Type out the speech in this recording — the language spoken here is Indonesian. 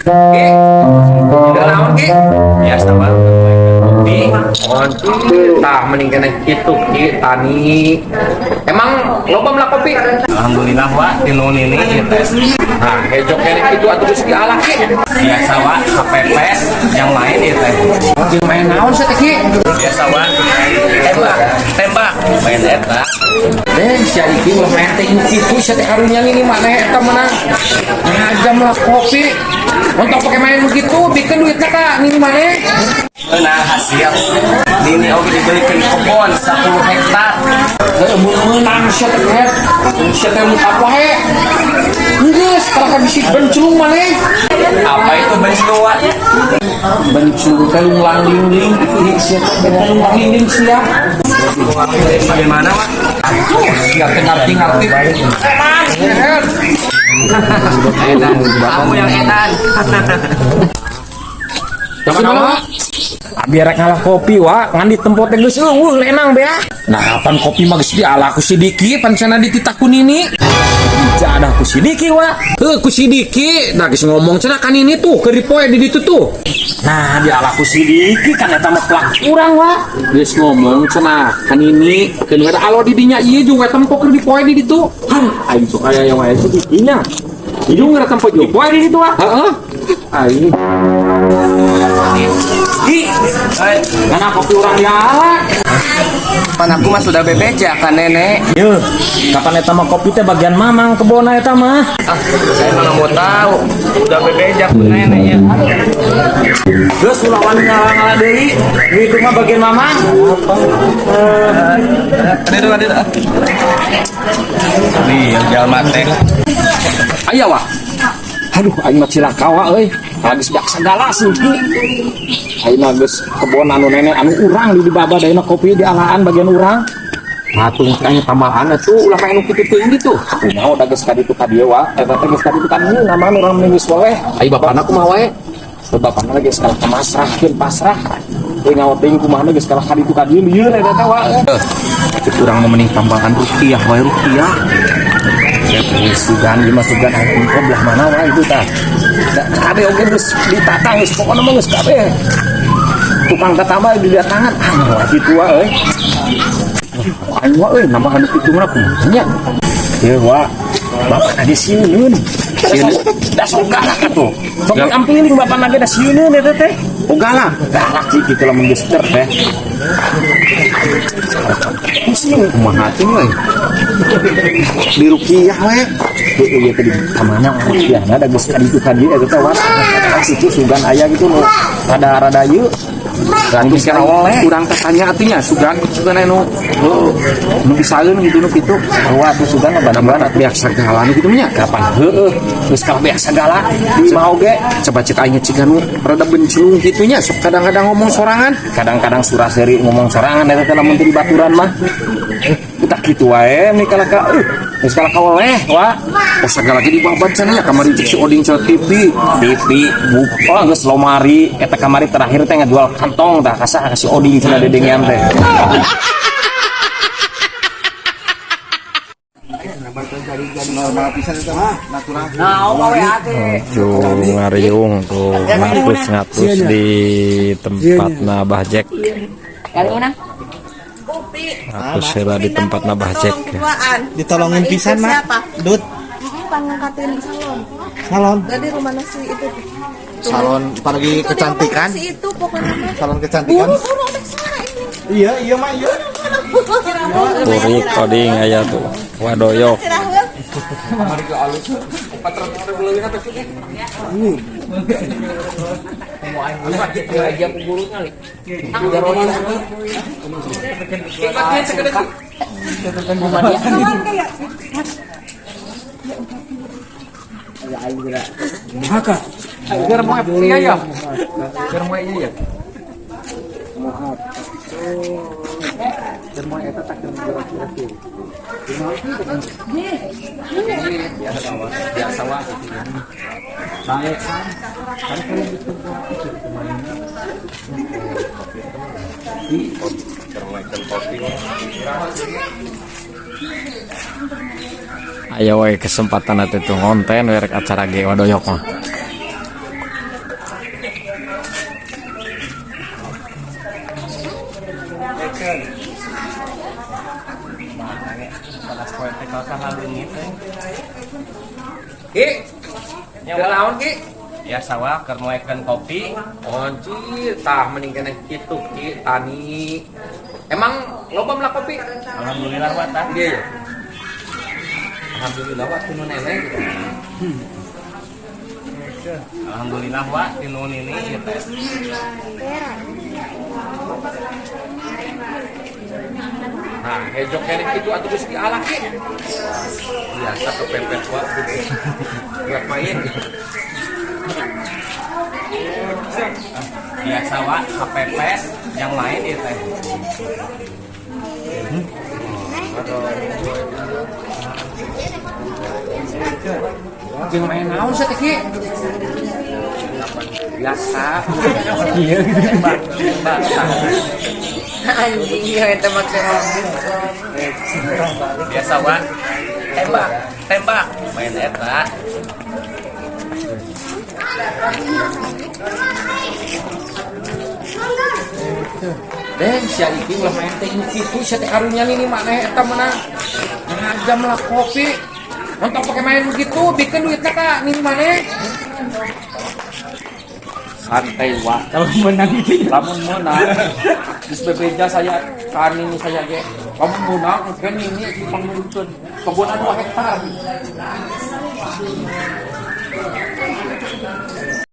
Ki, udah naon Ki? Ya sama kopi. Tah mending kena kitu Ki tani. Emang loba meula kopi? Alhamdulillah wa tinu ini tes. Nah, hejok kene kitu atuh geus dialak Ki. Biasa wa kepepes yang lain ya teh. Jeung main naon sih teh Ki? Biasa wa tembak main eta. Sia iki ulah main teh kitu sia teh karunya ini mana eta menang. Ngajam lah kopi. Untuk pakai main begitu, bikin duitnya kak, ini mana? Nah hasil ini oke dibelikan kebun 10 hektar. Menang sia teh sia teh apa he? Geus kalau kan bisi bencung mana? Apa itu bencuan? Bencung teh langling-ling itu sia teh langling-ling sia. Bagaimana Pak? Sia teh ngarti-ngarti. Edan, kamu yang edan. Gimana? Biar ngalah kopi wa ngan di tempat teh geus lenang bea. Nah, pan kopi mah geus dialah ku sidiki pan cenah dititakun ini. Jadah ku sidiki wa. Ku sidiki da geus ngomong cenah kan ini tuh keur dipoe di ditu tuh. Nah, dialah ku sidiki kan eta mah pelak urang wa. Geus ngomong cenah kan ini keun ada alo di dinya ieu jeung eta mah keur dipoe di ditu. Han, aing sok aya yang wae sidikinya. Hidung ngera tempat jo poe di ditu wa. Heeh. Aing Di, karena kopi orang dialak. Pan aku mah sudah bebeja kan nenek. Yeuh, kapan eta mah kopi teh bagian mamang kebona eta mah. Saya mah nggak mau tahu. Udah bebeja neneknya. Geus ulawan ngalah-ngalah deui. Itu mah bagian mamang. Ada. Nih yang jalan mate. Aya wah. Aduh, aing mah cilaka wa euy. Geus dak segala sih. Aing mah geus kebon anu nenek anu urang di baba daina kopi dialaan bagian urang. Matung kayaknya tambahan tuh ulah main kitu teuing gitu. Nyaho da geus ka ditu ka dieu wa, eta teh geus ka ditu kan ieu nama urang mending geus wae. Ai bapana kumaha wae? Bapana lagi sekarang kemasrahkeun pasrah. Teuing ngaot teuing kumaha geus ka ditu ka dieu lieur eta teh wa. Urang mah mending tambahan rupiah wae rupiah. Ya sugan dimasukan aing belah mana wae itu tah. Kabeh oge geus ditatang geus pokona mah geus kabeh. Tukang tatama di datangan ah kitu wae euy. Aing wa euy nama anu kitu mah kumaha nya. Ieu wa bapak tadi sieuneun. Sieuneun da sogala atuh. Sok ampiling bapak nage da sieuneun eta teh. Ogala, galak sih kitu lamun geus ter teh. Pusing kumaha teh euy. Di rupiah we. Ieu teh di kamana rupiahna da geus ka ditu ka dieu eta teh wa. Situ sugan aya gitu nu rada-rada ieu. Dan geus oleh urang teh tanya artinya sugan anu nu disaeun gitu nu kitu. Wa tuh sugan bana-bana beak sagala nu kitu nya. Kapan heueuh geus ka beak sagala di mah oge coba cek aing cik anu rada bencung kitu nya sok kadang-kadang ngomong sorangan, kadang-kadang surah seri ngomong sorangan eta teh lamun di baturan mah. Utak kitu wae mikala ka geus kala ka oleh wa. Sagala ge dibabat cenah nya kamari cek si oding cel TV buka geus lomari eta kamari terakhir teh ngajual kantong tah kasah ka si oding cenah dedengian teh. Ngariung tuh ngatus di tempatna Abah Jack. Ngatus heula di tempatna Abah Jack. Ditolongin pisan mah. Dut. Pangangkatin salon. Salon. Dari rumah nasi itu. Salon pergi kecantikan. Nasi itu pokoknya. Salon kecantikan. Iya, iya mah iya. Puri coding aya tuh. Wadoyok. Maka, biar mau iya ya, biar mau iya ya. Biar mau eta tak kira-kira. Biasa wah gitu ya. Baik kan? Kan kalau gitu Ayo wae kesempatan atuh ngonten werek acara ge wadoyok mah. Ki, nyawa naon Ki? Ya sawa keur moekeun kopi. Anjir, tah mending keneh kitu Ki, tani. Emang loba meula kopi? Alhamdulillah wa tah. Iya ya. Alhamdulillah wa tinu nenek gitu. Alhamdulillah wa tinu nini ieu teh. Nah, hejok keneh kitu atuh geus dialak Ki. Biasa kepepet wa gitu. Buat main gitu. Biasa wa kepepet yang lain ieu teh. Jeung main naon sih teh Ki? Biasa. Iya tembak. Anjing ieu teh maksudna. Biasa wa tembak main eta. Den sia iki ulah main teh kitu sia teh karunya ini maneh eta meunang ngajam lah kopi. Untuk pakai main gitu, bikin duitnya kak, ini maneh. Santai wa, kalau menang itu, kamu menang. Di bebeja saya, kan ini saya ge, kamu menang, mungkin ini dipanggilkan kebun 2 hektar.